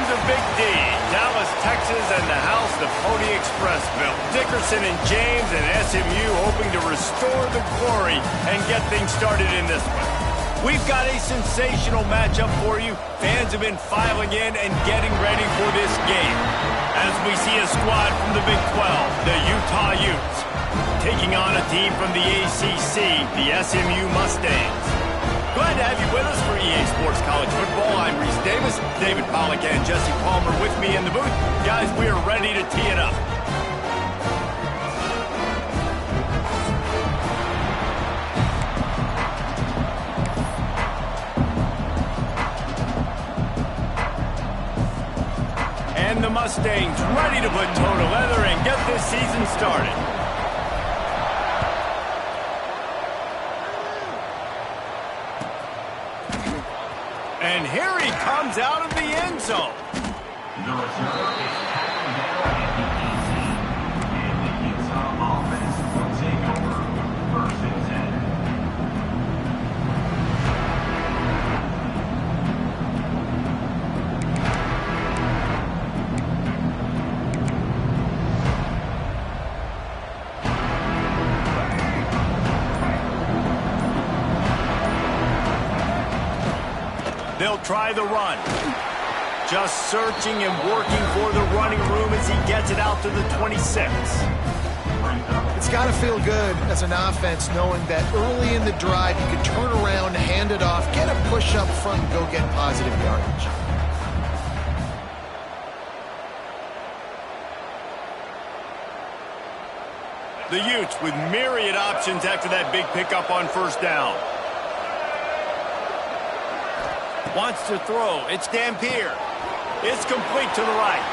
to Big D, Dallas, Texas, and the house the Pony Express built. Dickerson and James and SMU hoping to restore the glory and get things started in this one. We've got a sensational matchup for you. Fans have been filing in and getting ready for this game. As we see a squad from the Big 12, the Utah Utes, taking on a team from the ACC, the SMU Mustangs. Glad to have you with us for EA Sports College Football. I'm Reese Davis, David Pollack and Jesse Palmer with me in the booth. Guys, we are ready to tee it up. And the Mustangs ready to put toe to leather and get this season started. And here he comes out of the end zone. The return is tackling down at the easy. And the Utah offense will take over 1st and 10. They'll try the run. Just searching and working for the running room as he gets it out to the 26. It's got to feel good as an offense knowing that early in the drive you can turn around, hand it off, get a push up front, and go get positive yardage. The Utes with myriad options after that big pickup on 1st down. Wants to throw. It's Dampier. It's complete to the right.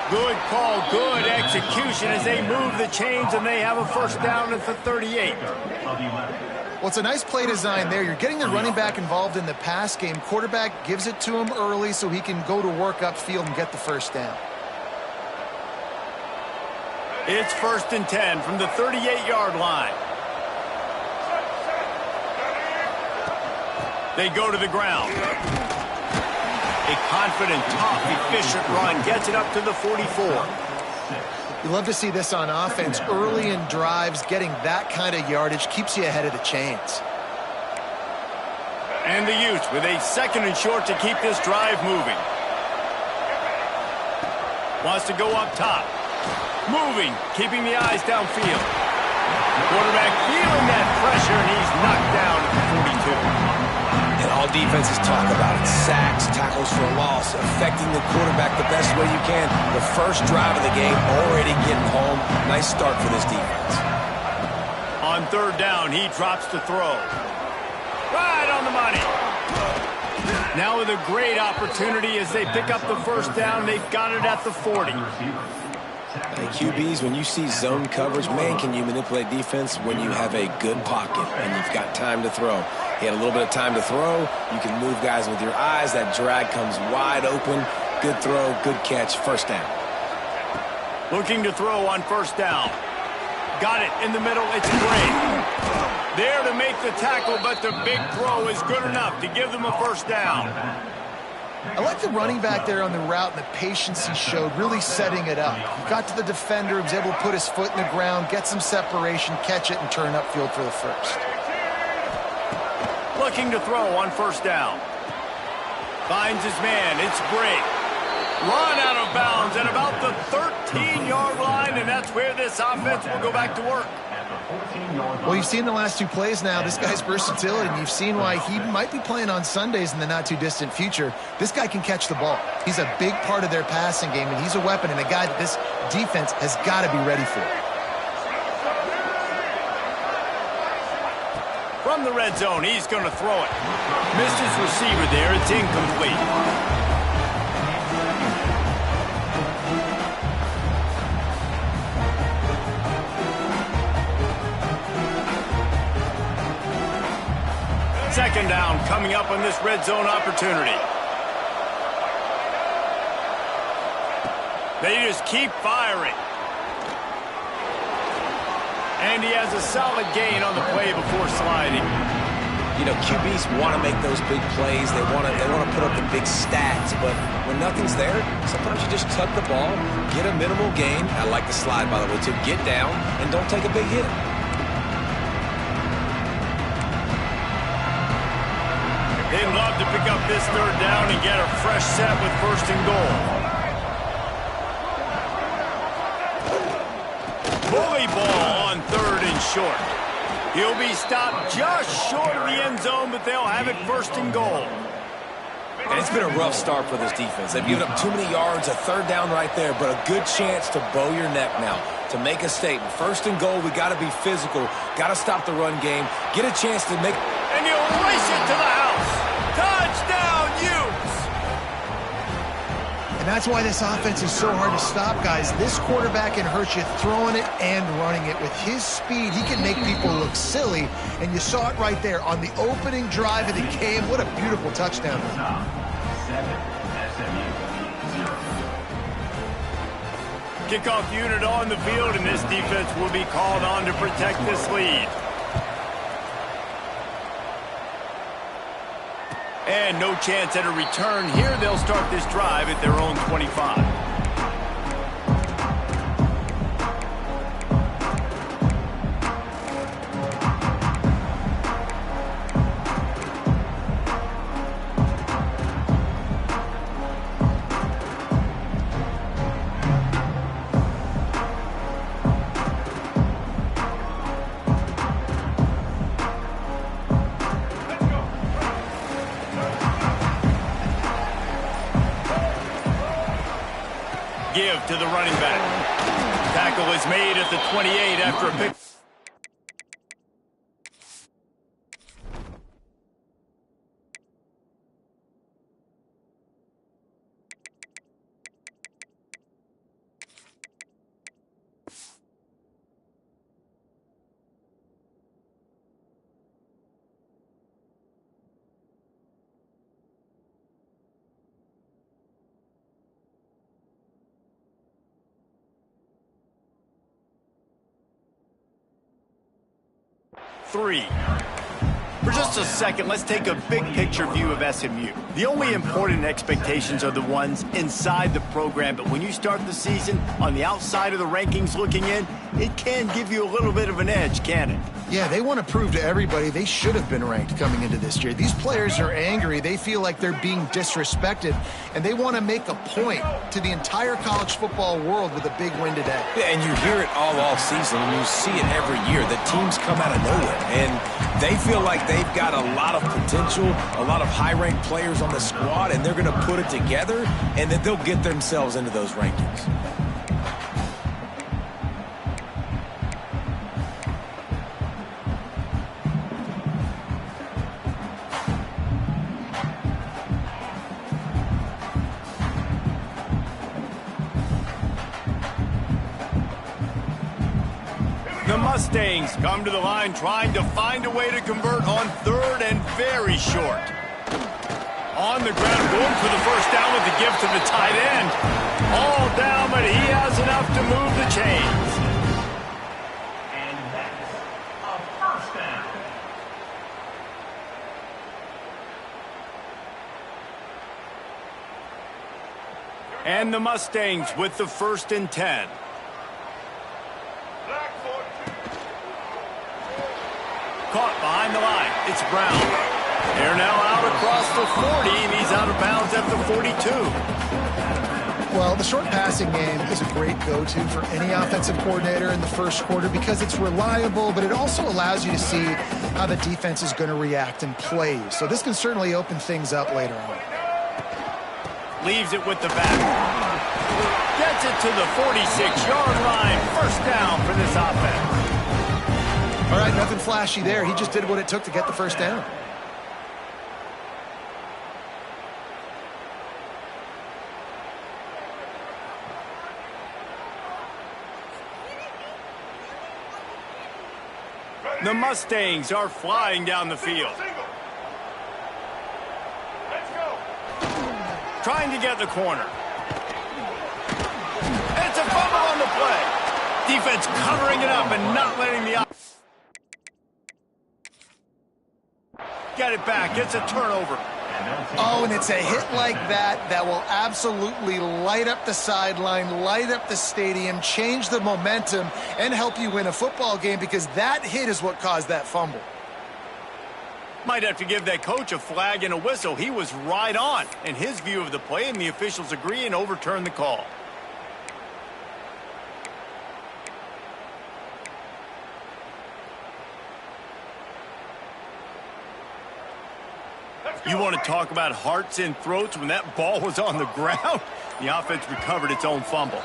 Good call, good execution as they move the chains and they have a 1st down at the 38. Well, it's a nice play design there. You're getting the running back involved in the pass game. Quarterback gives it to him early so he can go to work upfield and get the 1st down. It's 1st and 10 from the 38-yard line. They go to the ground. A confident, tough, efficient run gets it up to the 44. You love to see this on offense. Early in drives, getting that kind of yardage keeps you ahead of the chains. And the Utes with a 2nd and short to keep this drive moving. Wants to go up top. Moving, keeping the eyes downfield. Quarterback feeling that pressure, and he's knocked down at the 42. And all defenses talk about it. Sacks, tackles for a loss, affecting the quarterback the best way you can. The first drive of the game, already getting home. Nice start for this defense. On 3rd down, he drops to throw. Right on the money. Now with a great opportunity as they pick up the 1st down. They've got it at the 40. Hey, QBs, when you see zone coverage, man, can you manipulate defense when you have a good pocket and you've got time to throw. He had a little bit of time to throw. You can move guys with your eyes. That drag comes wide open. Good throw, good catch, 1st down. Looking to throw on 1st down. Got it in the middle. It's great. There to make the tackle, but the big throw is good enough to give them a 1st down. I like the running back there on the route and the patience he showed, really setting it up. He got to the defender, he was able to put his foot in the ground, get some separation, catch it, and turn upfield for the 1st. Looking to throw on 1st down. Finds his man. It's Brake. Run out of bounds at about the 13-yard line, and that's where this offense will go back to work. Well, you've seen the last 2 plays now, this guy's versatility, and you've seen why he might be playing on Sundays in the not-too-distant future. This guy can catch the ball. He's a big part of their passing game, and he's a weapon and a guy that this defense has got to be ready for. From the red zone, he's going to throw it. Missed his receiver there. It's incomplete. Second down coming up on this red zone opportunity. They just keep firing. And he has a solid gain on the play before sliding. You know, QBs want to make those big plays. They want to put up the big stats. But when nothing's there, sometimes you just tuck the ball, get a minimal gain. I like the slide, by the way, to get down and don't take a big hit. They'd love to pick up this third down and get a fresh set with first and goal. Bully ball on third and short. He'll be stopped just short of the end zone, but they'll have it first and goal. And it's been a rough start for this defense. They've given up too many yards, a third down right there, but a good chance to bow your neck now, to make a statement. First and goal, we got to be physical, got to stop the run game, get a chance to make... And he'll race it to the house. Touchdown, Utes! And that's why this offense is so hard to stop, guys. This quarterback can hurt you throwing it and running it. With his speed, he can make people look silly. And you saw it right there on the opening drive of the game. What a beautiful touchdown. Kickoff unit on the field, and this defense will be called on to protect this lead. And no chance at a return here. They'll start this drive at their own 25. Give to the running back. Tackle is made at the 28 after a pick. Three. For just a second, let's take a big picture view of SMU. The only important expectations are the ones inside the program, but when you start the season on the outside of the rankings looking in, it can give you a little bit of an edge, can it? Yeah, they want to prove to everybody they should have been ranked coming into this year. These players are angry. They feel like they're being disrespected, and they want to make a point to the entire college football world with a big win today. Yeah, and you hear it all season, and you see it every year. The teams come out of nowhere, and they feel like they've got a lot of potential, a lot of high-ranked players on the squad, and they're going to put it together, and that they'll get themselves into those rankings. The Mustangs come to the line trying to find a way to convert on third and very short. On the ground, going for the first down with the give to the tight end. All down, but he has enough to move the chains. And that's a first down. And the Mustangs with the 1st and 10. Caught behind the line. It's Brown. They're now out across the 40, and he's out of bounds at the 42. Well, the short passing game is a great go-to for any offensive coordinator in the first quarter because it's reliable, but it also allows you to see how the defense is going to react and play. So this can certainly open things up later on. Leaves it with the back. Gets it to the 46-yard line. First down for this offense. All right, nothing flashy there. He just did what it took to get the first down. The Mustangs are flying down the field. Trying to get the corner. It's a fumble on the play. Defense covering it up and not letting the... get it back. It's a turnover. Oh, and it's a hit like that that will absolutely light up the sideline, light up the stadium, change the momentum, and help you win a football game, because that hit is what caused that fumble. Might have to give that coach a flag and a whistle. He was right on in his view of the play, and the officials agree and overturn the call. You want to talk about hearts and throats when that ball was on the ground? The offense recovered its own fumble.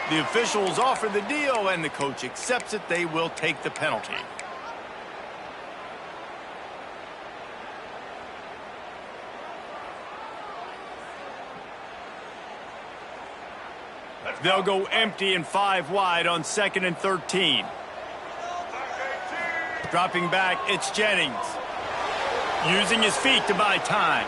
The officials offer the deal, and the coach accepts it. They will take the penalty. They'll go empty and 5 wide on 2nd and 13. Dropping back, it's Jennings. Using his feet to buy time.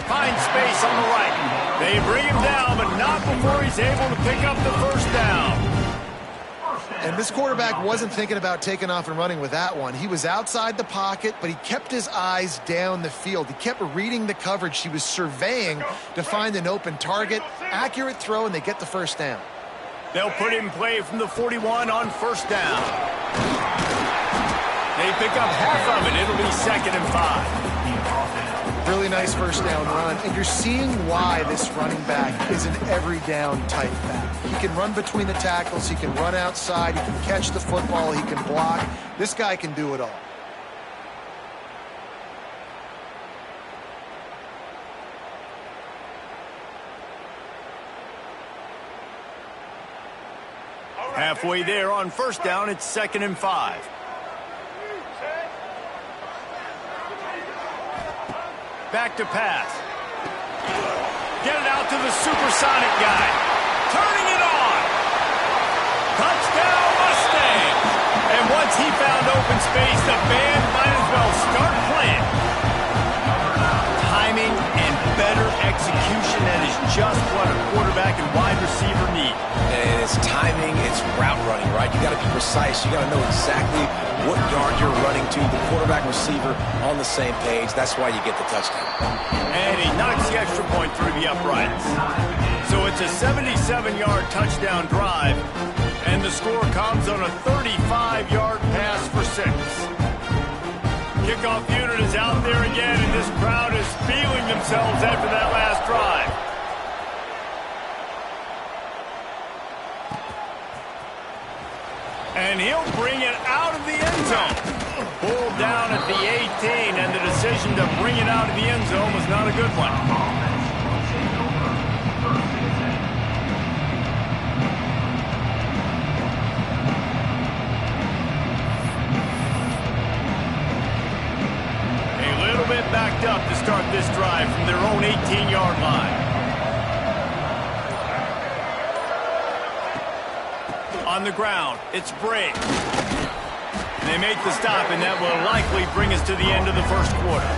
Finds space on the right. They bring him down, but not before he's able to pick up the first down. And this quarterback wasn't thinking about taking off and running with that one. He was outside the pocket, but he kept his eyes down the field. He kept reading the coverage. He was surveying to find an open target. Accurate throw, and they get the first down. They'll put him in play from the 41 on first down. They pick up half of it. It'll be 2nd and 5. Really nice first down run. And you're seeing why this running back is an every down type back. He can run between the tackles. He can run outside. He can catch the football. He can block. This guy can do it all. Halfway there on first down, it's 2nd and 5. Back to pass. Get it out to the supersonic guy. Turning it on. Touchdown Mustangs. And once he found open space, the band might as well start playing. Timing and better execution, that is just what a quarterback and wide receiver need. And it's timing, it's route running, right? You got to be precise. You got to know exactly what yard you're running to. The quarterback, receiver on the same page. That's why you get the touchdown. And he knocks the extra point through the uprights. So it's a 77-yard touchdown drive, and the score comes on a 35-yard pass for 6. Kickoff unit is out there again, and this crowd is feeling themselves after that last drive. And he'll bring it out of the end zone. Pulled down at the 18, and the decision to bring it out of the end zone was not a good one. A little bit backed up to start this drive from their own 18-yard line. On the ground, it's Briggs. They make the stop, and that will likely bring us to the end of the first quarter.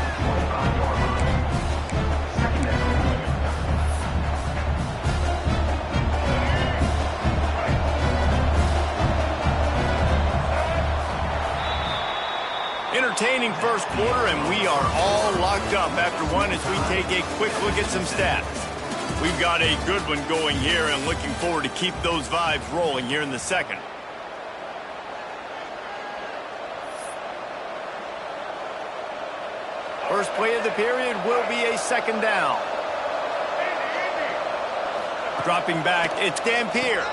Entertaining first quarter, and we are all locked up after one as we take a quick look at some stats. We've got a good one going here, and looking forward to keep those vibes rolling here in the second. First play of the period will be a 2nd down. Dropping back, it's Dampier.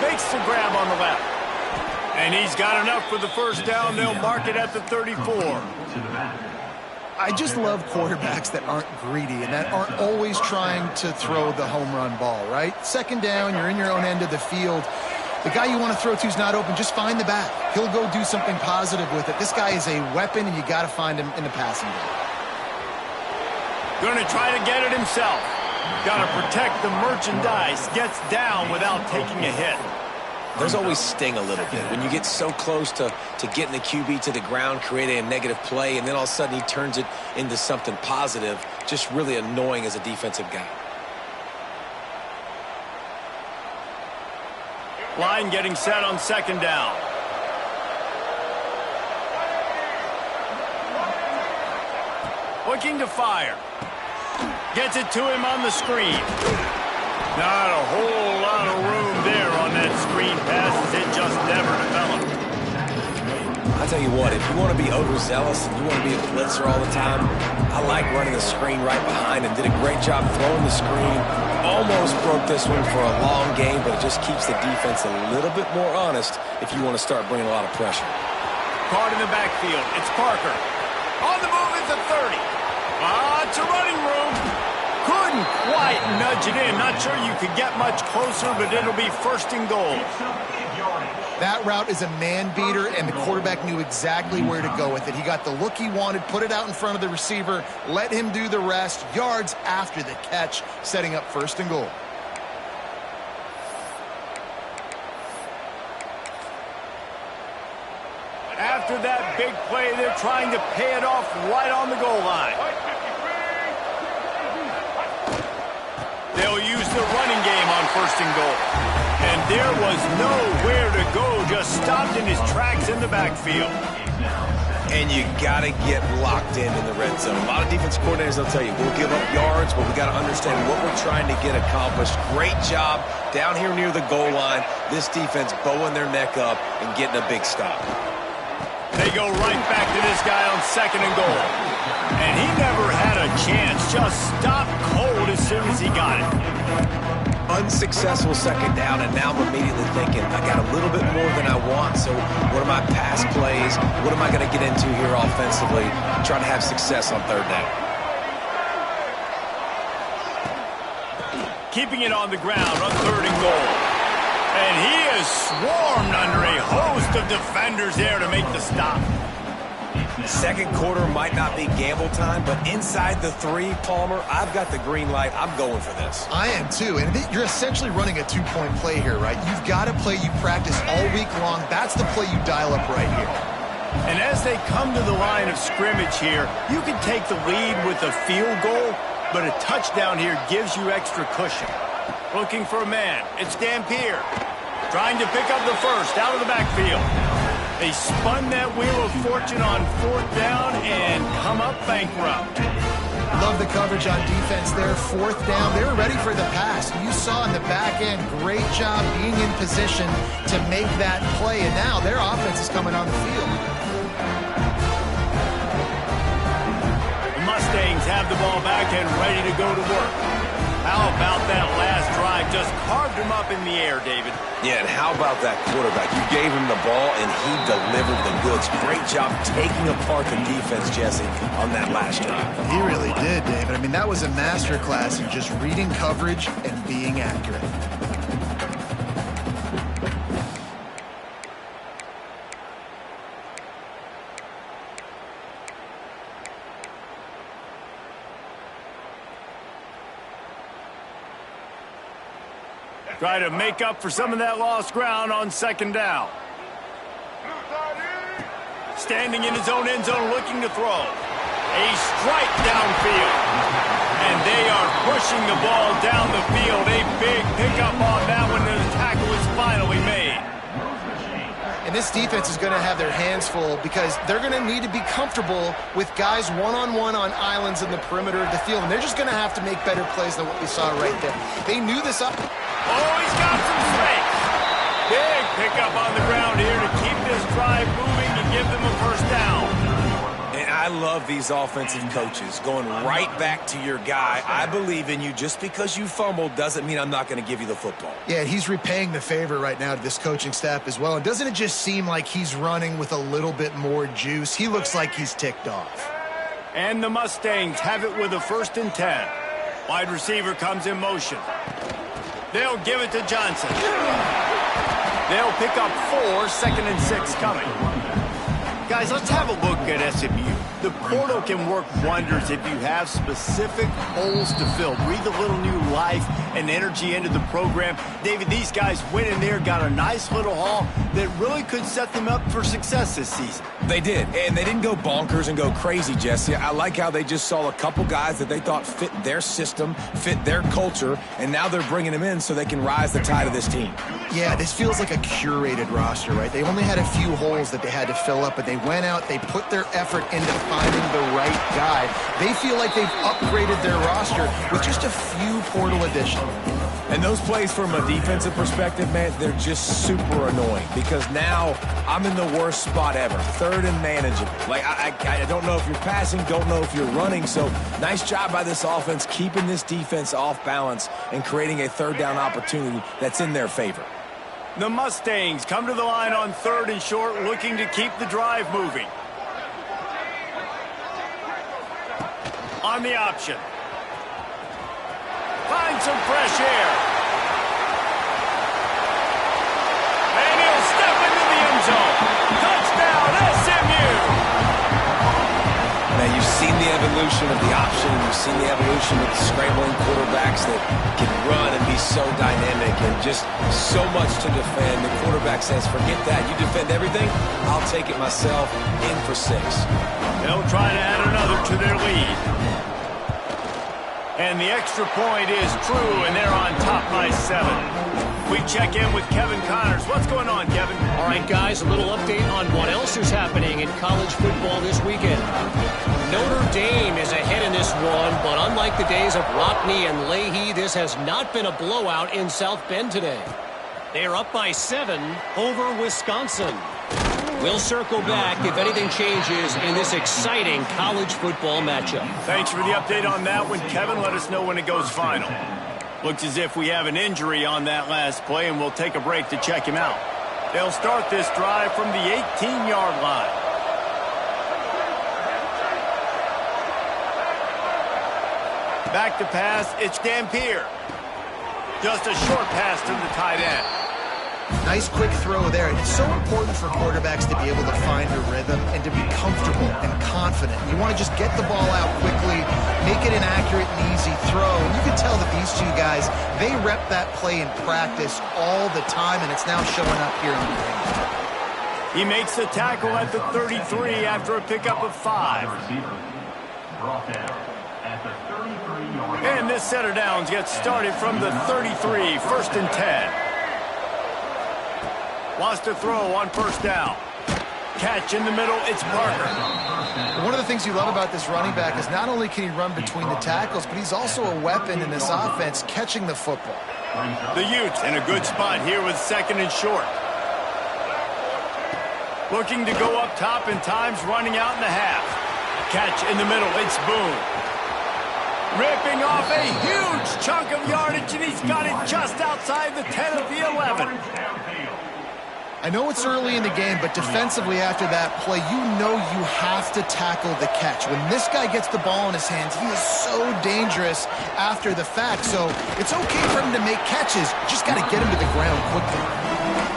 Makes the grab on the left. And he's got enough for the first down. They'll mark it at the 34. I just love quarterbacks that aren't greedy and that aren't always trying to throw the home run ball, right? 2nd down, you're in your own end of the field. The guy you want to throw to is not open. Just find the back. He'll go do something positive with it. This guy is a weapon, and you got to find him in the passing game. Going to try to get it himself. Got to protect the merchandise. Gets down without taking a hit. There's always sting a little bit when you get so close to getting the QB to the ground, creating a negative play, and then all of a sudden he turns it into something positive. Just really annoying as a defensive guy. Line getting set on 2nd down. Looking to fire. Gets it to him on the screen. Not a whole lot of room there on that screen pass as it just never developed. I'll tell you what, if you want to be overzealous and you want to be a blitzer all the time, I like running the screen right behind him. Did a great job throwing the screen. Almost broke this one for a long game, but it just keeps the defense a little bit more honest if you want to start bringing a lot of pressure. Card in the backfield. It's Parker. On the move is the 30. It's a running room. Couldn't quite nudge it in. Not sure you could get much closer, but it'll be first and goal. That route is a man beater, and the quarterback knew exactly where to go with it. He got the look he wanted, put it out in front of the receiver, let him do the rest, yards after the catch, setting up first and goal. After that big play, they're trying to pay it off right on the goal line. They'll use the running game on first and goal. And there was nowhere to go, just stopped in his tracks in the backfield. And you got to get locked in the red zone. A lot of defense coordinators will tell you, we'll give up yards, but we got to understand what we're trying to get accomplished. Great job down here near the goal line. This defense bowing their neck up and getting a big stop. They go right back to this guy on second and goal. And he never had a chance, just stopped cold as soon as he got it. Unsuccessful second down, and now I'm immediately thinking, I got a little bit more than I want, so what are my pass plays? What am I going to get into here offensively? Trying to have success on third down. Keeping it on the ground on third and goal. And he is swarmed under a host of defenders there to make the stop. Second quarter might not be gamble time, but inside the 3, Palmer, I've got the green light. I'm going for this. I am too, and you're essentially running a 2-point play here, right? You've got to play you practice all week long. That's the play you dial up right here. And as they come to the line of scrimmage here, you can take the lead with a field goal, but a touchdown here gives you extra cushion. Looking for a man. It's Dampier. Trying to pick up the first out of the backfield. They spun that wheel of fortune on fourth down and come up bankrupt. Love the coverage on defense there. Fourth down. They were ready for the pass. You saw in the back end, great job being in position to make that play. And now their offense is coming on the field. The Mustangs have the ball back and ready to go to work. How about that last drive? Just carved him up in the air, David. Yeah, and how about that quarterback? You gave him the ball, and he delivered the goods. Great job taking apart the defense, Jesse, on that last drive. He really did, David. I mean, that was a masterclass in just reading coverage and being accurate. Try to make up for some of that lost ground on second down. Standing in his own end zone looking to throw. A strike downfield. And they are pushing the ball down the field. A big pickup on that one, and the tackle is finally made. And this defense is going to have their hands full because they're going to need to be comfortable with guys one-on-one on islands in the perimeter of the field. And they're just going to have to make better plays than what we saw right there. They knew this up. Oh, he's got some space. Big pickup on the ground here to keep this drive moving and give them a first down. And I love these offensive coaches going right back to your guy. I believe in you. Just because you fumbled doesn't mean I'm not going to give you the football. Yeah, he's repaying the favor right now to this coaching staff as well. And doesn't it just seem like he's running with a little bit more juice? He looks like he's ticked off. And the Mustangs have it with a 1st and 10. Wide receiver comes in motion. They'll give it to Johnson. They'll pick up 4, 2nd and 6 coming. Guys, let's have a look at SMU. The portal can work wonders if you have specific holes to fill. Breathe a little new life and energy into the program. David, these guys went in there, got a nice little haul that really could set them up for success this season. They did, and they didn't go bonkers and go crazy, Jesse. I like how they just saw a couple guys that they thought fit their system, fit their culture, and now they're bringing them in so they can rise the tide of this team. Yeah, this feels like a curated roster, right? They only had a few holes that they had to fill up, but they went out, they put their effort into finding the right guy. They feel like they've upgraded their roster with just a few portal additions. And those plays from a defensive perspective, man, they're just super annoying because now I'm in the worst spot ever, third and manageable. Like, I don't know if you're passing, don't know if you're running, so nice job by this offense keeping this defense off balance and creating a third down opportunity that's in their favor. The Mustangs come to the line on 3rd and short, looking to keep the drive moving. On the option. Find some fresh air. And he'll step into the end zone. Touchdown, SMU! Now, you've seen the evolution of the option. You've seen the evolution of the scrambling quarterbacks that can run and be so dynamic and just so much to defend. The quarterback says, forget that. You defend everything, I'll take it myself. In for 6. They'll try to add another to their lead. And the extra point is true, and they're on top by 7. We check in with Kevin Connors. What's going on, Kevin? All right, guys, a little update on what else is happening in college football this weekend. Notre Dame is ahead in this one, but unlike the days of Rockne and Leahy, this has not been a blowout in South Bend today. They are up by 7 over Wisconsin. We'll circle back if anything changes in this exciting college football matchup. Thanks for the update on that one, Kevin. Let us know when it goes final. Looks as if we have an injury on that last play, and we'll take a break to check him out. They'll start this drive from the 18-yard line. Back to pass, it's Dampier. Just a short pass to the tight end. Nice quick throw there. It's so important for quarterbacks to be able to find a rhythm and to be comfortable and confident. You want to just get the ball out quickly, make it an accurate and easy throw. And you can tell that these two guys, they rep that play in practice all the time, and it's now showing up here in the game. He makes the tackle at the 33 after a pickup of 5. And this set of downs gets started from the 33, 1st and 10. Wants to throw on 1st down. Catch in the middle, it's Parker. One of the things you love about this running back is not only can he run between the tackles, but he's also a weapon in this offense catching the football. The Utes in a good spot here with 2nd and short. Looking to go up top and time's running out in the half. Catch in the middle, it's Boone. Ripping off a huge chunk of yardage, and he's got it just outside the 10 of the 11. I know it's early in the game, but defensively after that play, you know you have to tackle the catch. When this guy gets the ball in his hands, he is so dangerous after the fact. So it's okay for him to make catches. Just got to get him to the ground quickly.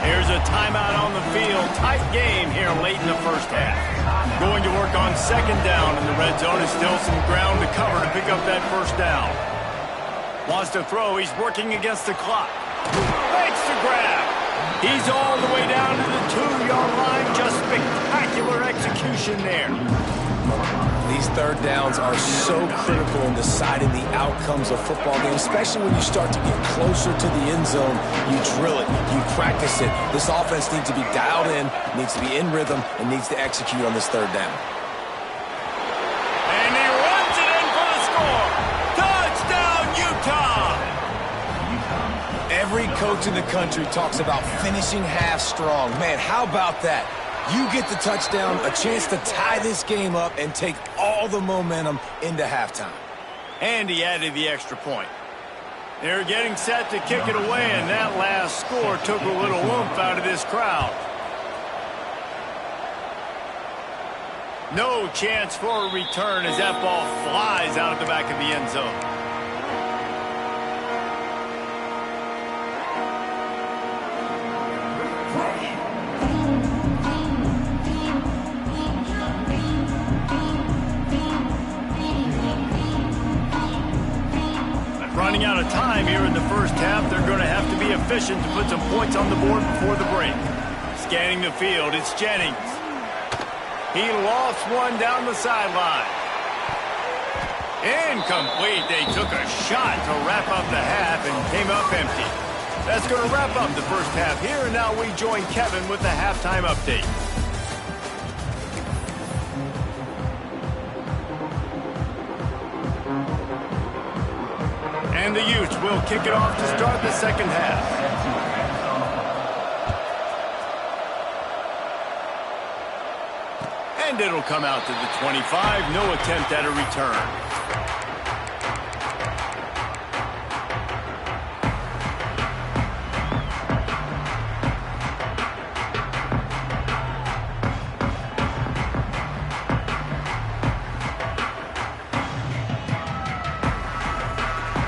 Here's a timeout on the field. Tight game here late in the 1st half. Going to work on 2nd down in the red zone. Is still some ground to cover to pick up that 1st down. Wants to throw. He's working against the clock. Makes the grab. He's all the way down to the 2-yard line. Just spectacular execution there. These 3rd downs are so critical in deciding the outcomes of football games, especially when you start to get closer to the end zone. You drill it, you practice it. This offense needs to be dialed in, needs to be in rhythm, and needs to execute on this 3rd down. And he runs it in for the score. Touchdown, Utah! Every coach in the country talks about finishing half strong. Man, how about that? You get the touchdown, a chance to tie this game up and take all the momentum into halftime. And he added the extra point. They're getting set to kick it away, and that last score took a little oomph out of this crowd. No chance for a return as that ball flies out of the back of the end zone. Running out of time here in the 1st half. They're going to have to be efficient to put some points on the board before the break. Scanning the field, it's Jennings. He lost one down the sideline. Incomplete. They took a shot to wrap up the half and came up empty. That's going to wrap up the 1st half here, and now we join Kevin with the halftime update. offense will kick it off to start the second half. And it'll come out to the 25. No attempt at a return.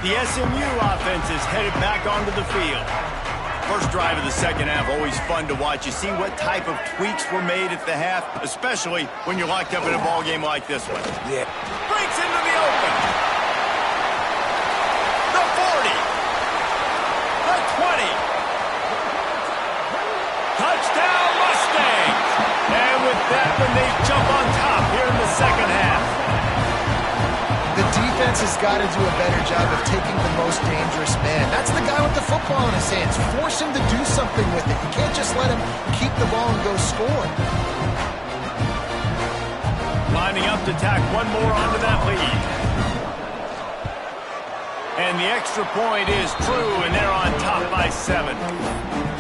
The SMU offense is headed back onto the field. First drive of the second half, always fun to watch. You see what type of tweaks were made at the half, especially when you're locked up in a ball game like this one. Yeah. Breaks into the open. The 40. The 20. Touchdown Mustangs. And with that one, they jump on top here in the second half. The defense has got to do a better job of taking the most dangerous man. That's the guy with the football in his hands. Force him to do something with it. You can't just let him keep the ball and go score. Lining up to tack one more onto that lead. And the extra point is true, and they're on top by 7.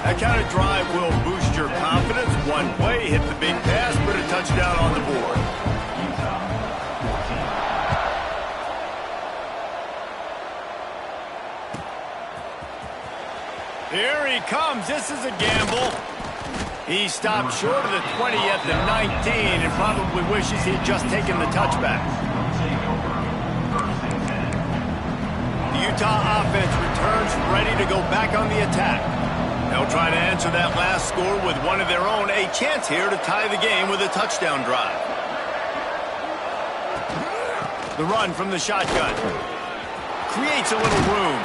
That kind of drive will boost your confidence. One play, hit the big pass, put a touchdown on the board. Here he comes. This is a gamble. He stopped short of the 20 at the 19 and probably wishes he'd just taken the touchback. The Utah offense returns ready to go back on the attack. They'll try to answer that last score with one of their own. A chance here to tie the game with a touchdown drive. The run from the shotgun. Creates a little room.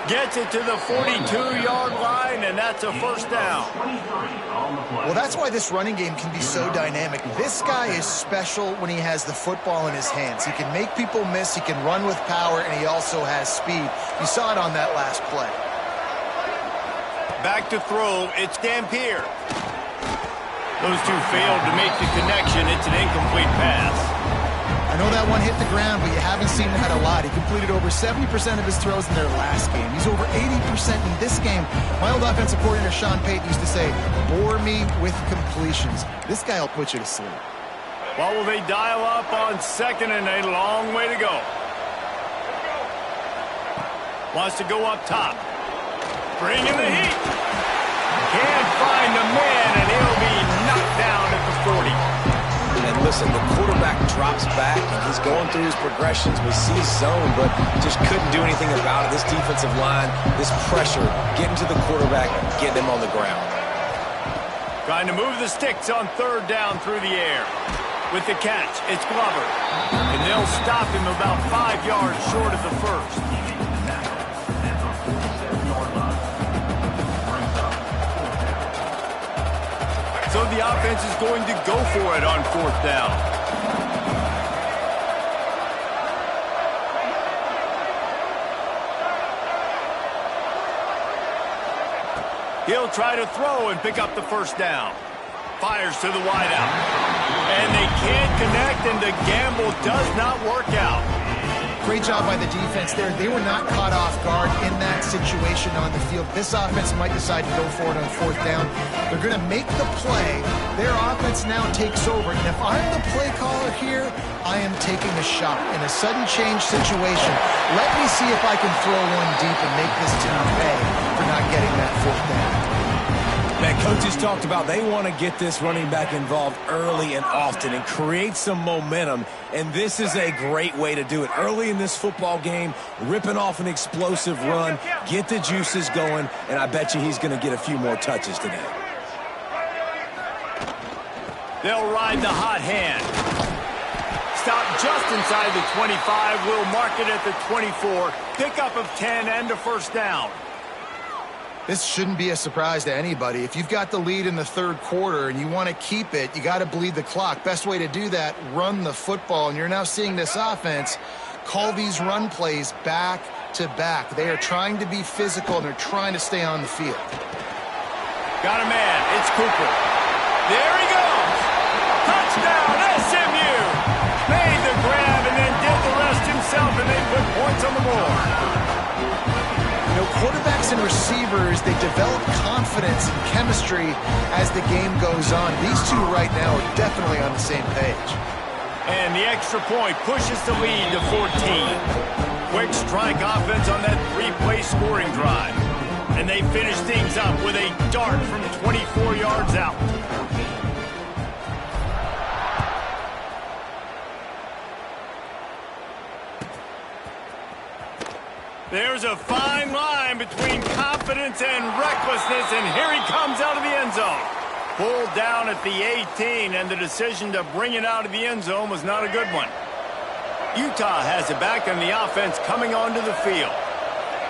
Gets it to the 42-yard line, and that's a first down. Well, that's why this running game can be so dynamic. This guy is special when he has the football in his hands. He can make people miss, he can run with power, and he also has speed. You saw it on that last play. Back to throw, it's Dampier. Those two failed to make the connection. It's an incomplete pass. I know that one hit the ground, but you haven't seen that a lot. He completed over 70% of his throws in their last game. He's over 80% in this game. My old offensive coordinator, Sean Payton, used to say, bore me with completions. This guy will put you to sleep. Well, will they dial up on second and a long way to go? Wants to go up top. Bring in the heat. Can't find the man, and he'll be knocked down at the 40. And listen, the quarterback drops back, and he's going through his progressions. We see zone, but just couldn't do anything about it. This defensive line, this pressure, getting to the quarterback, getting him on the ground. Trying to move the sticks on third down through the air. With the catch, it's Glover. And they'll stop him about 5 yards short of the first. So the offense is going to go for it on fourth down. He'll try to throw and pick up the first down. Fires to the wideout. And they can't connect, and the gamble does not work out. Great job by the defense there. They were not caught off guard in that situation on the field. This offense might decide to go for it on fourth down. They're going to make the play. Their offense now takes over. And if I'm the play caller here, I am taking a shot. In a sudden change situation, let me see if I can throw one deep and make this team pay for not getting that fourth down. Man, coaches talked about they want to get this running back involved early and often and create some momentum, and this is a great way to do it. Early in this football game, ripping off an explosive run, get the juices going, and I bet you he's going to get a few more touches today. They'll ride the hot hand. Stop just inside the 25. We'll mark it at the 24. Pickup of 10 and a first down. This shouldn't be a surprise to anybody. If you've got the lead in the third quarter and you want to keep it, you got to bleed the clock. Best way to do that, run the football. And you're now seeing this offense call these run plays back to back. They are trying to be physical, and they're trying to stay on the field. Got a man. It's Cooper. There he goes. Touchdown, SMU. Made the grab and then did the rest himself, and they put points on the board. You know, quarterbacks and receivers, they develop confidence and chemistry as the game goes on. These two right now are definitely on the same page. And the extra point pushes the lead to 14. Quick strike offense on that three-play scoring drive. And they finish things up with a dart from 24 yards out. There's a fine line between confidence and recklessness, and here he comes out of the end zone. Pulled down at the 18, and the decision to bring it out of the end zone was not a good one. Utah has it back, and the offense coming onto the field.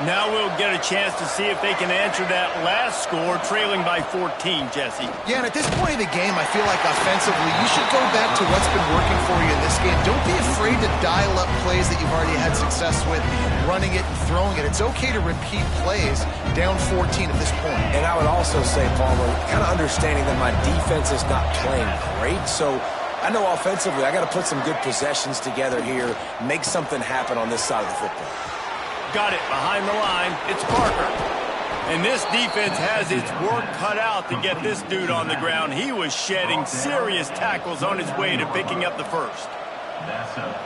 Now we'll get a chance to see if they can answer that last score, trailing by 14, Jesse. Yeah, and at this point in the game, I feel like offensively, you should go back to what's been working for you in this game. Don't be afraid to dial up plays that you've already had success with, running it and throwing it. It's okay to repeat plays down 14 at this point. And I would also say, Palmer, kind of understanding that my defense is not playing great, so I know offensively I got to put some good possessions together here, make something happen on this side of the football. Got it behind the line. It's Parker. And this defense has its work cut out to get this dude on the ground. He was shedding serious tackles on his way to picking up the first.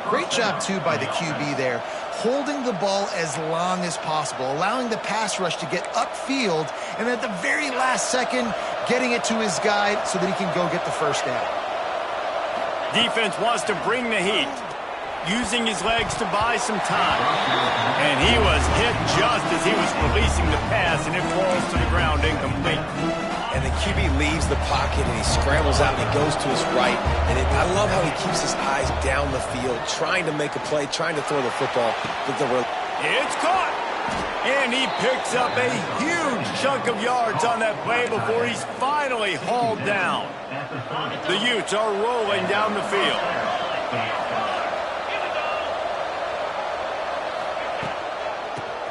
Great job, too, by the QB there, holding the ball as long as possible, allowing the pass rush to get upfield, and at the very last second, getting it to his guy so that he can go get the first down. Defense wants to bring the heat, using his legs to buy some time. And he was hit just as he was releasing the pass, and it falls to the ground incomplete. And the QB leaves the pocket, and he scrambles out, and he goes to his right. And I love how he keeps his eyes down the field, trying to make a play, trying to throw the football. It's caught! And he picks up a huge chunk of yards on that play before he's finally hauled down. The Utes are rolling down the field.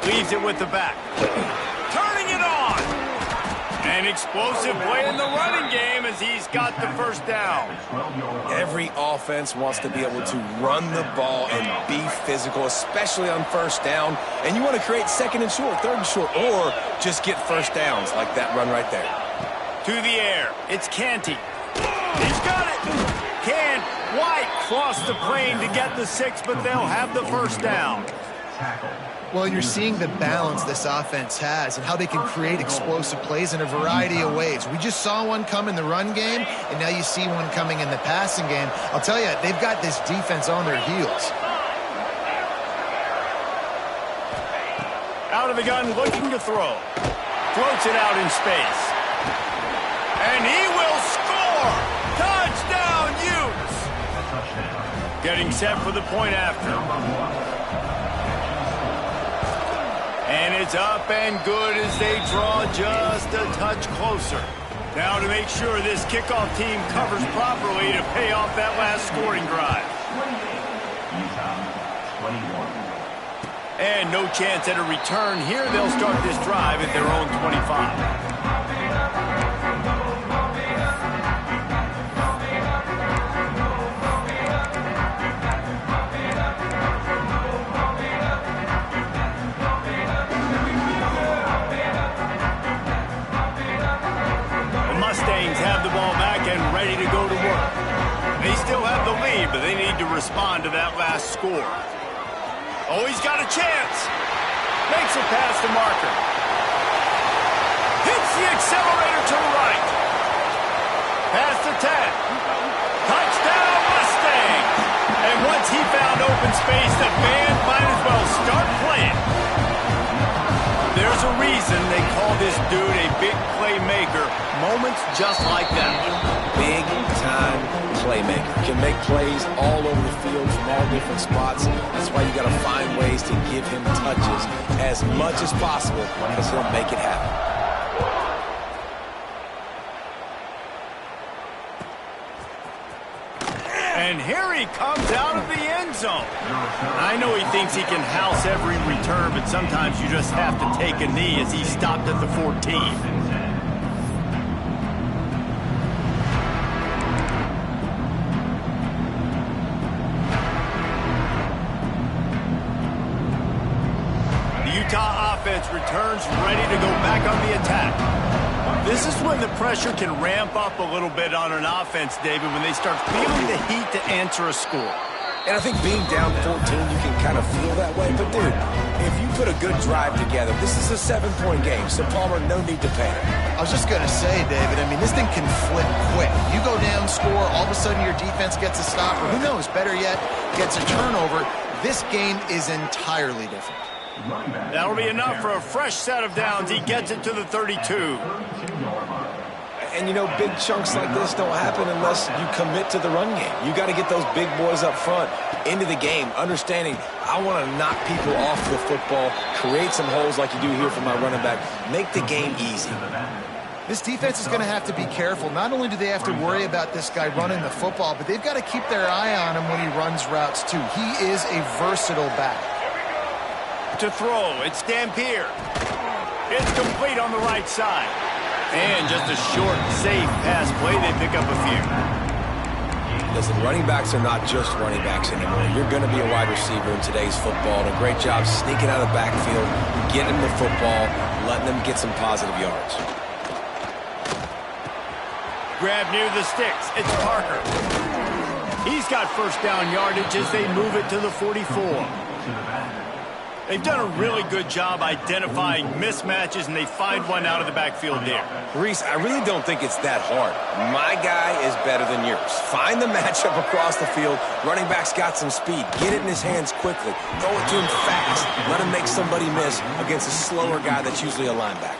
Leaves it with the back. Turning it on! An explosive play in the running game as he's got the first down. Every offense wants to be able to run the ball and be physical, especially on first down. And you want to create second and short, third and short, or just get first downs like that run right there. To the air. It's Canty. He's got it! Can't quite cross the plane to get the 6, but they'll have the first down. Well, you're seeing the balance this offense has and how they can create explosive plays in a variety of ways. We just saw one come in the run game, and now you see one coming in the passing game. I'll tell you, they've got this defense on their heels. Out of the gun, looking to throw. Floats it out in space. And he will score! Touchdown, Utes! Getting set for the point after. And it's up and good as they draw just a touch closer. Now to make sure this kickoff team covers properly to pay off that last scoring drive. And no chance at a return here. They'll start this drive at their own 25. Have the ball back and ready to go to work. They still have the lead, but they need to respond to that last score. Oh, he's got a chance. Makes it past the marker. Hits the accelerator to the right. Past the 10. Touchdown, Mustangs. And once he found open space, the band might as well start playing. There's a reason they call this dude a big playmaker. Moments just like that. Big-time playmaker. Can make plays all over the field from all different spots. That's why you got to find ways to give him touches as much as possible because he'll make it happen. And here he comes out of the end zone. I know he thinks he can house every return, but sometimes you just have to take a knee as he stopped at the 14. Utah offense returns This is when the pressure can ramp up a little bit on an offense, David, when they start feeling the heat to answer a score. And I think being down 14, you can kind of feel that way. But, dude, if you put a good drive together, this is a 7-point game. So, Palmer, no need to panic. I was just going to say, David, I mean, this thing can flip quick. You go down, score, all of a sudden your defense gets a stop, or who knows, better yet, gets a turnover. This game is entirely different. That'll be enough for a fresh set of downs. He gets it to the 32. And, you know, big chunks like this don't happen unless you commit to the run game. You got to get those big boys up front into the game, understanding I want to knock people off the football, create some holes like you do here for my running back, make the game easy. This defense is going to have to be careful. Not only do they have to worry about this guy running the football, but they've got to keep their eye on him when he runs routes, too. He is a versatile back. To throw, it's Dampier. It's complete on the right side. And just a short, safe pass play. They pick up a few. Listen, running backs are not just running backs anymore. You're going to be a wide receiver in today's football. And a great job sneaking out of the backfield, getting the football, letting them get some positive yards. Grab near the sticks. It's Parker. He's got first down yardage as they move it to the 44. They've done a really good job identifying mismatches, and they find one out of the backfield there. Reese, I really don't think it's that hard. My guy is better than yours. Find the matchup across the field. Running back's got some speed. Get it in his hands quickly. Throw it to him fast. Let him make somebody miss against a slower guy that's usually a linebacker.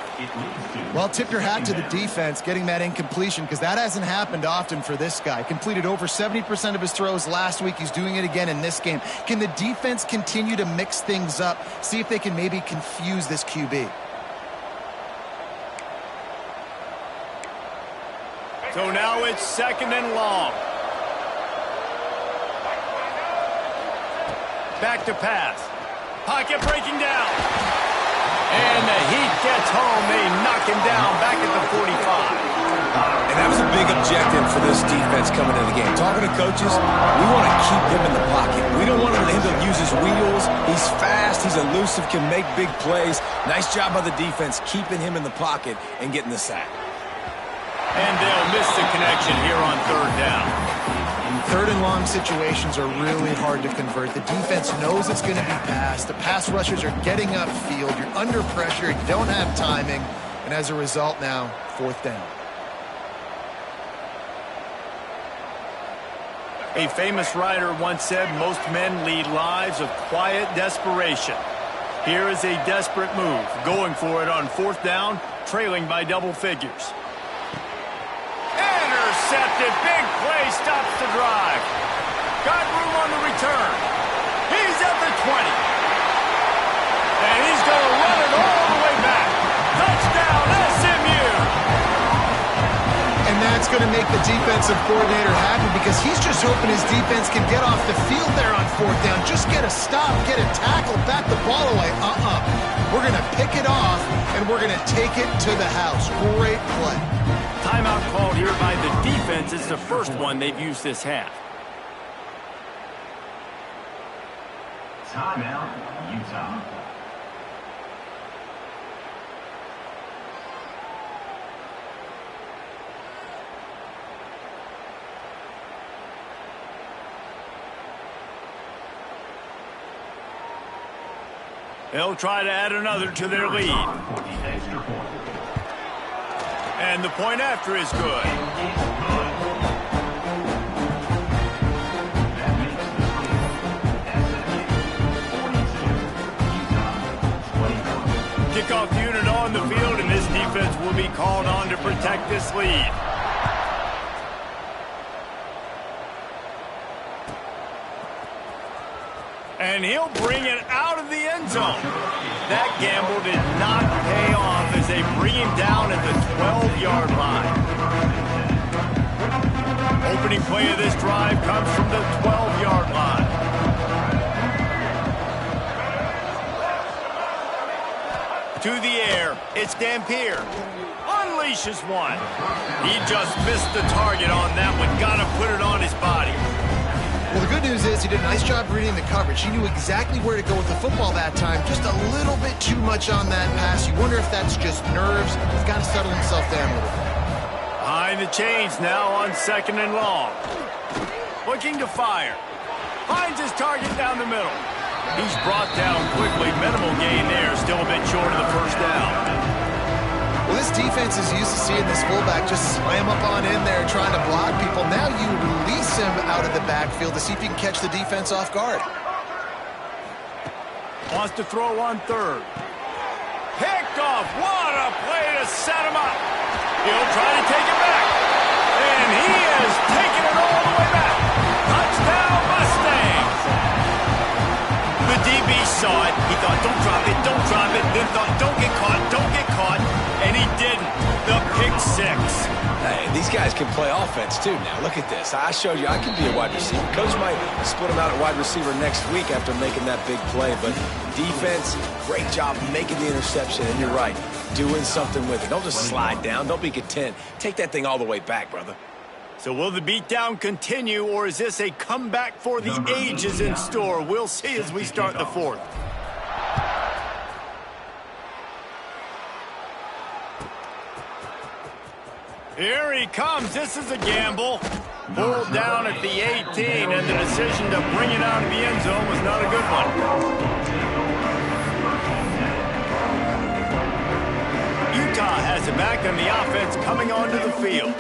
Well, tip your hat to the defense getting that incompletion, because that hasn't happened often for this guy. Completed over 70% of his throws last week. He's doing it again in this game. Can the defense continue to mix things up? See if they can maybe confuse this QB. So now it's 2nd and long. Back to pass. Pocket breaking down. And the heat gets home. They knock him down back at the 45. And that was a big objective for this defense coming into the game. Talking to coaches, we want to keep him in the pocket. We don't want him to use his wheels. He's fast. He's elusive, can make big plays. Nice job by the defense keeping him in the pocket and getting the sack. And they'll miss the connection here on 3rd down. Third and long situations are really hard to convert. The defense knows it's going to be passed. The pass rushers are getting upfield. You're under pressure. You don't have timing. And as a result now, 4th down. A famous writer once said, most men lead lives of quiet desperation. Here is a desperate move, going for it on 4th down, trailing by double figures. Intercepted, big play, stops the drive. Got room on the return. He's at the 20. And he's going to run it all the way back. Touchdown, SMU! And that's going to make the defensive coordinator happy, because he's just hoping his defense can get off the field there on 4th down. Just get a stop, get a tackle, bat the ball away. We're going to pick it off, and we're going to take it to the house. Great play. Timeout called here by the defense. It's the first one they've used this half. Timeout, Utah. They'll try to add another to their lead. And the point after is good. Kickoff unit on the field, and this defense will be called on to protect this lead. And he'll bring it out of the end zone. That gamble did not pay off as they bring him down at the 12-yard line. Opening play of this drive comes from the 12-yard line. To the air, it's Dampier. Unleashes one. He just missed the target on that one. Got to put it on his body. Well, the good news is he did a nice job reading the coverage. He knew exactly where to go with the football that time. Just a little bit too much on that pass. You wonder if that's just nerves. He's got to settle himself down a little bit. Behind the chains now on 2nd and long. Looking to fire. Finds his target down the middle. He's brought down quickly. Minimal gain there. Still a bit short of the first down. Well, this defense is used to seeing this fullback just slam up on in there trying to block people. Now you release him out of the backfield to see if you can catch the defense off guard. Wants to throw on 3rd. Picked off. What a play to set him up. He'll try to take it back. And he is taking it all the way back. Touchdown Mustangs. The DB saw it. He thought, don't drop it, don't drop it. Then thought, don't get caught, don't get caught. And he didn't. The pick 6. Hey, these guys can play offense too now. Look at this. I showed you I can be a wide receiver. Coach might split him out at wide receiver next week after making that big play. But defense, great job making the interception. And you're right, doing something with it. Don't just slide down. Don't be content. Take that thing all the way back, brother. So will the beatdown continue, or is this a comeback for the ages in store? We'll see as we start the 4th. Here he comes. This is a gamble. Pulled down at the 18, and the decision to bring it out of the end zone was not a good one. Utah has it back on the offense coming onto the field.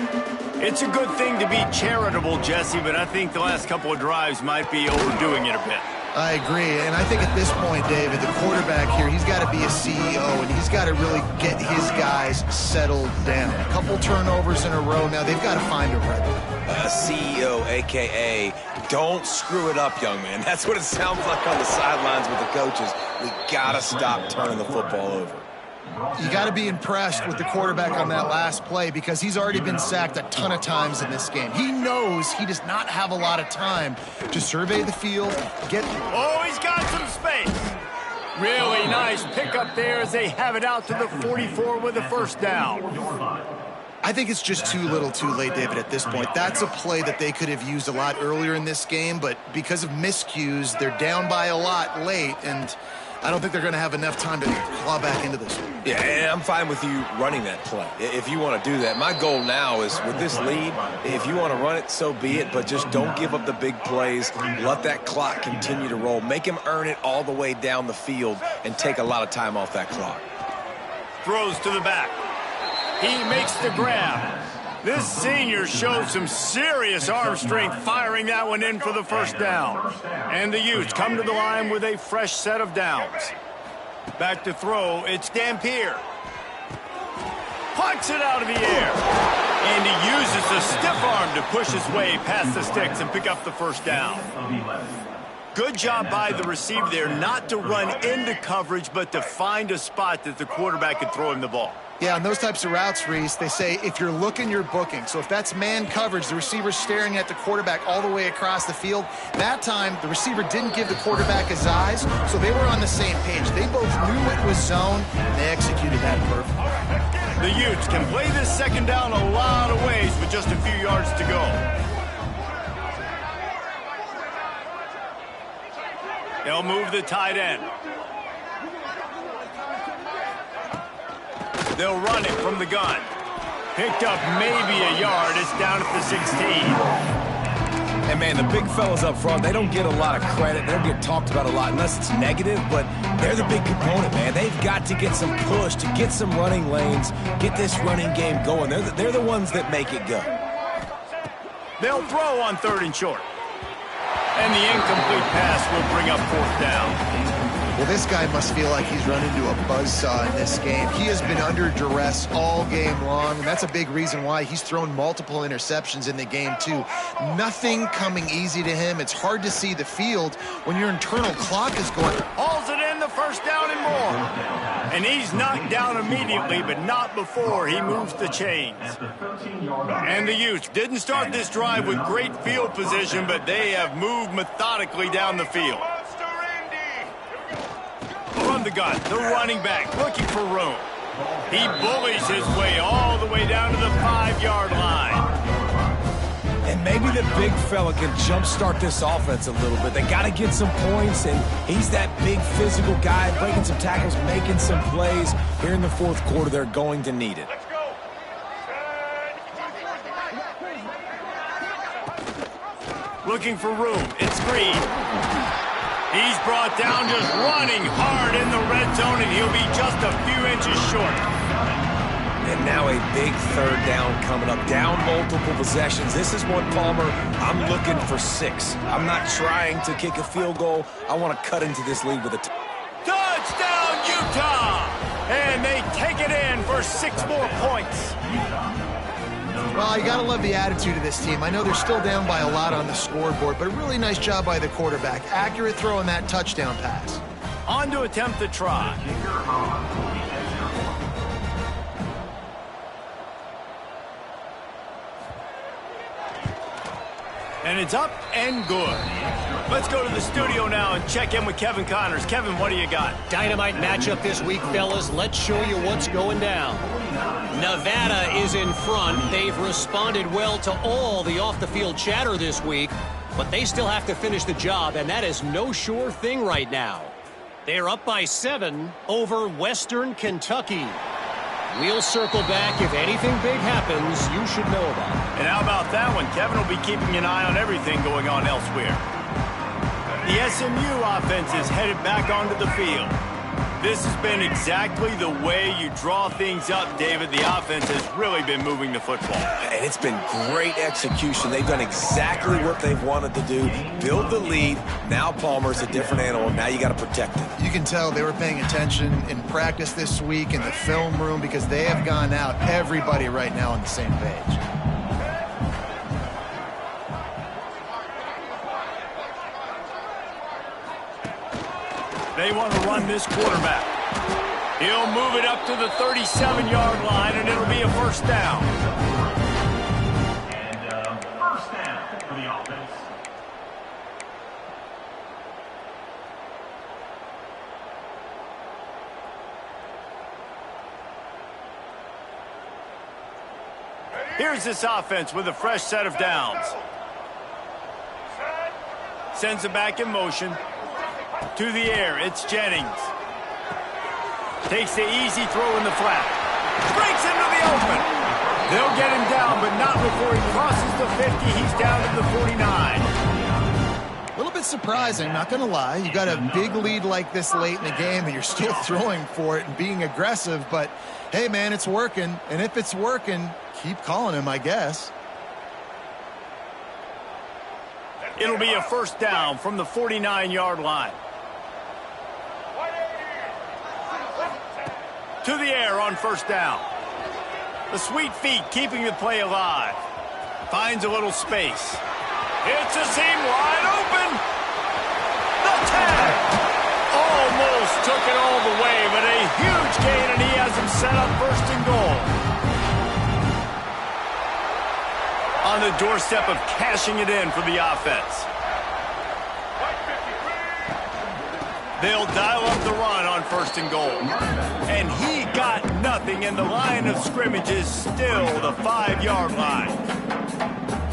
It's a good thing to be charitable, Jesse, but I think the last couple of drives might be overdoing it a bit. I agree, and I think at this point, David, the quarterback here, he's got to be a CEO, and he's got to really get his guys settled down. A couple turnovers in a row now. They've got to find a rhythm. CEO, a.k.a. don't screw it up, young man. That's what it sounds like on the sidelines with the coaches. We got to stop turning the football over. You got to be impressed with the quarterback on that last play because he's already been sacked a ton of times in this game. He knows he does not have a lot of time to survey the field, get... Oh, he's got some space. Really nice pickup there as they have it out to the 44 with a first down. I think it's just too little too late, David, at this point. That's a play that they could have used a lot earlier in this game, but because of miscues, they're down by a lot late, and I don't think they're going to have enough time to claw back into this one. Yeah, and I'm fine with you running that play if you want to do that. My goal now is with this lead, if you want to run it, so be it, but just don't give up the big plays. Let that clock continue to roll. Make him earn it all the way down the field and take a lot of time off that clock. Throws to the back. He makes the grab. This senior showed some serious arm strength firing that one in for the first down. And the Utes come to the line with a fresh set of downs. Back to throw, it's Dampier. Plucks it out of the air. And he uses the stiff arm to push his way past the sticks and pick up the first down. Good job by the receiver there not to run into coverage, but to find a spot that the quarterback could throw him the ball. Yeah, on those types of routes, Reese, they say if you're looking, you're booking. So if that's man coverage, the receiver's staring at the quarterback all the way across the field. That time, the receiver didn't give the quarterback his eyes, so they were on the same page. They both knew it was zone, and they executed that perfectly. The Utes can play this second down a lot of ways with just a few yards to go. They'll move the tight end. They'll run it from the gun. Picked up maybe a yard. It's down at the 16. And, man, the big fellas up front, they don't get a lot of credit. They don't get talked about a lot unless it's negative, but they're the big component, man. They've got to get some push, to get some running lanes, get this running game going. They're the ones that make it go. They'll throw on 3rd and short. And the incomplete pass will bring up 4th down. Well, this guy must feel like he's run into a buzzsaw in this game. He has been under duress all game long, and that's a big reason why he's thrown multiple interceptions in the game, too. Nothing coming easy to him. It's hard to see the field when your internal clock is going. Hauls it in, the first down and more. And he's knocked down immediately, but not before he moves the chains. And the Utes didn't start this drive with great field position, but they have moved methodically down the field. From the gun, the running back looking for room. He bullies his way all the way down to the 5-yard line. And maybe the big fella can jumpstart this offense a little bit. They got to get some points, and he's that big physical guy, breaking some tackles, making some plays. Here in the fourth quarter, they're going to need it. Looking for room. It's Green. He's brought down just running hard in the red zone, and he'll be just a few inches short. And now a big third down coming up. Down multiple possessions. This is one, Palmer, I'm looking for 6. I'm not trying to kick a field goal. I want to cut into this lead with a touchdown, Utah! And they take it in for 6 more points. Well, you got to love the attitude of this team. I know they're still down by a lot on the scoreboard, but a really nice job by the quarterback. Accurate throw on that touchdown pass. On to attempt the try. And it's up and good. Let's go to the studio now and check in with Kevin Connors. Kevin, what do you got? Dynamite matchup this week, fellas. Let's show you what's going down. Nevada is in front. They've responded well to all the off-the-field chatter this week, but they still have to finish the job, and that is no sure thing right now. They're up by 7 over Western Kentucky. We'll circle back. If anything big happens, you should know about it. And how about that one? Kevin will be keeping an eye on everything going on elsewhere. The SMU offense is headed back onto the field. This has been exactly the way you draw things up, David. The offense has really been moving the football. And it's been great execution. They've done exactly what they've wanted to do. Build the lead. Now Palmer's a different animal. Now you got to protect it. You can tell they were paying attention in practice this week in the film room because they have gone out, everybody right now on the same page. They want to run this quarterback. He'll move it up to the 37-yard line, and it'll be a first down. And first down for the offense. Here's this offense with a fresh set of downs. Sends it back in motion. To the air, it's Jennings. Takes the easy throw in the flat. Breaks into the open. They'll get him down, but not before he crosses the 50. He's down to the 49. A little bit surprising, not going to lie. You got a big lead like this late in the game, and you're still throwing for it and being aggressive. But, hey, man, it's working. And if it's working, keep calling him, I guess. It'll be a first down from the 49-yard line. To the air on first down. The sweet feet keeping the play alive. Finds a little space. It's a seam wide open. The tag. Almost took it all the way, but a huge gain, and he has him set up first and goal. On the doorstep of cashing it in for the offense. They'll dial up the run on first and goal. And he got nothing, and the line of scrimmage is still the 5-yard line.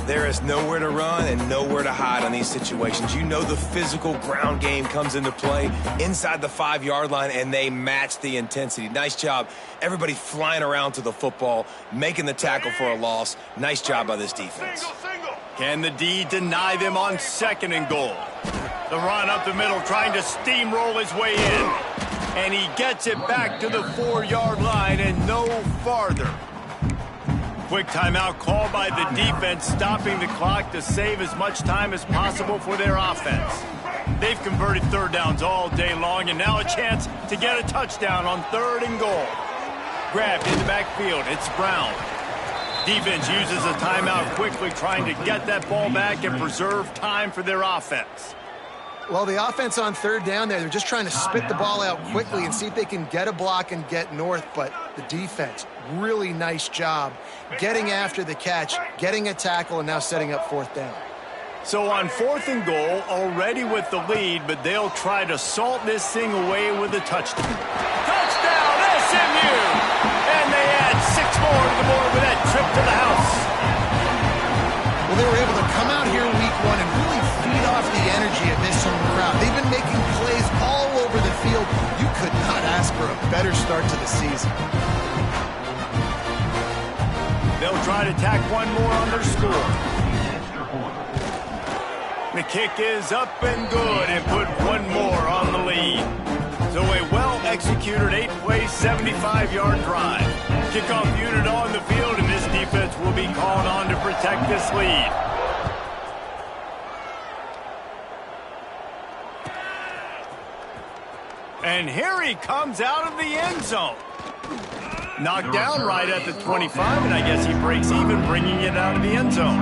There is nowhere to run and nowhere to hide on these situations. You know the physical ground game comes into play inside the 5-yard line, and they match the intensity. Nice job. Everybody flying around to the football, making the tackle for a loss. Nice job by this defense. Can the D deny them on second and goal? The run up the middle, trying to steamroll his way in. And he gets it back to the 4-yard line and no farther. Quick timeout called by the defense, stopping the clock to save as much time as possible for their offense. They've converted third downs all day long, and now a chance to get a touchdown on third and goal. Grabbed in the backfield, it's Brown. Defense uses a timeout quickly, trying to get that ball back and preserve time for their offense. Well, the offense on third down there, they're just trying to spit the ball out quickly and see if they can get a block and get north. But the defense, really nice job getting after the catch, getting a tackle, and now setting up fourth down. So on fourth and goal, already with the lead, but they'll try to salt this thing away with a touchdown. Touchdown, SMU! And they add 6 more to the board with that trip to the house. Well, they were able to start to the season. They'll try to tack one more on their score. The kick is up and good and put one more on the lead. So a well-executed 8-play, 75-yard drive. Kickoff unit on the field, and this defense will be called on to protect this lead. And here he comes out of the end zone. Knocked down right at the 25, and I guess he breaks even bringing it out of the end zone.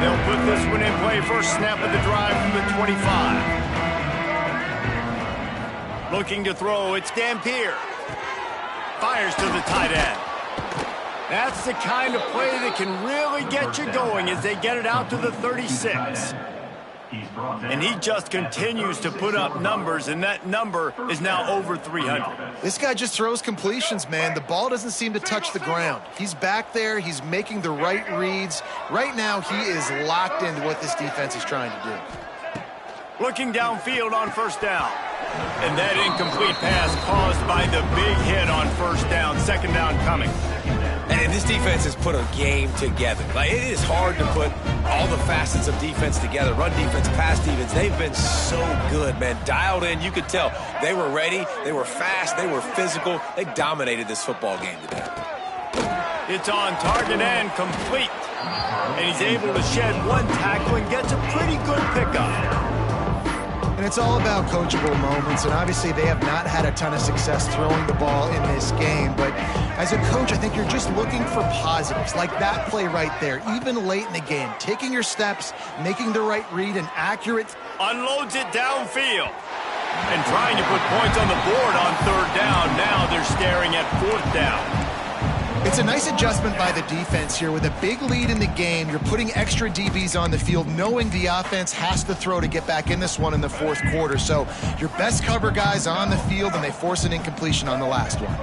They'll put this one in play. First snap of the drive from the 25. Looking to throw, it's Dampier. Fires to the tight end. That's the kind of play that can really get you going as they get it out to the 36. And he just continues to put up numbers, and that number is now over 300. This guy just throws completions, man. The ball doesn't seem to touch the ground. He's back there. He's making the right reads. Right now, he is locked into what this defense is trying to do. Looking downfield on first down. And that incomplete pass caused by the big hit on first down. Second down coming. And this defense has put a game together. Like, it is hard to put all the facets of defense together. Run defense, pass defense. They've been so good, man. Dialed in. You could tell they were ready. They were fast. They were physical. They dominated this football game today. It's on target and complete. And he's able to shed one tackle and gets a pretty good pickup. And it's all about coachable moments, and obviously they have not had a ton of success throwing the ball in this game. But as a coach, I think you're just looking for positives, like that play right there, even late in the game. Taking your steps, making the right read, and accurate. Unloads it downfield. And trying to put points on the board on third down. Now they're staring at fourth down. It's a nice adjustment by the defense here. With a big lead in the game, you're putting extra DBs on the field, knowing the offense has to throw to get back in this one in the fourth quarter. So your best cover guys on the field, and they force an incompletion on the last one.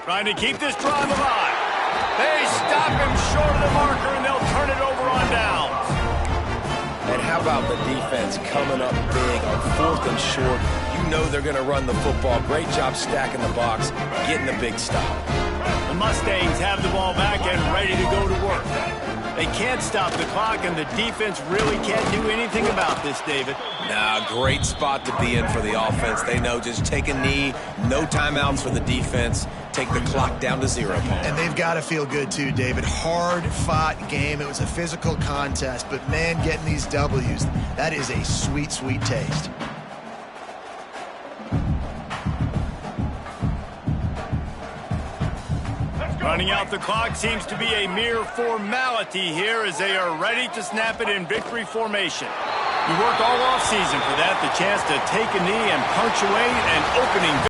Trying to keep this drive alive. They stop him short of the marker, and they'll turn it over on downs. And how about the defense coming up big on fourth and short? You know they're going to run the football. Great job stacking the box, getting the big stop. The Mustangs have the ball back and ready to go to work. They can't stop the clock, and the defense really can't do anything about this, David. Nah, great spot to be in for the offense. They know just take a knee, no timeouts for the defense, take the clock down to 0. And they've got to feel good too, David. Hard-fought game. It was a physical contest, but man, getting these W's, that is a sweet, sweet taste. Running out the clock seems to be a mere formality here as they are ready to snap it in victory formation. You work all off season for that, the chance to take a knee and punctuate an opening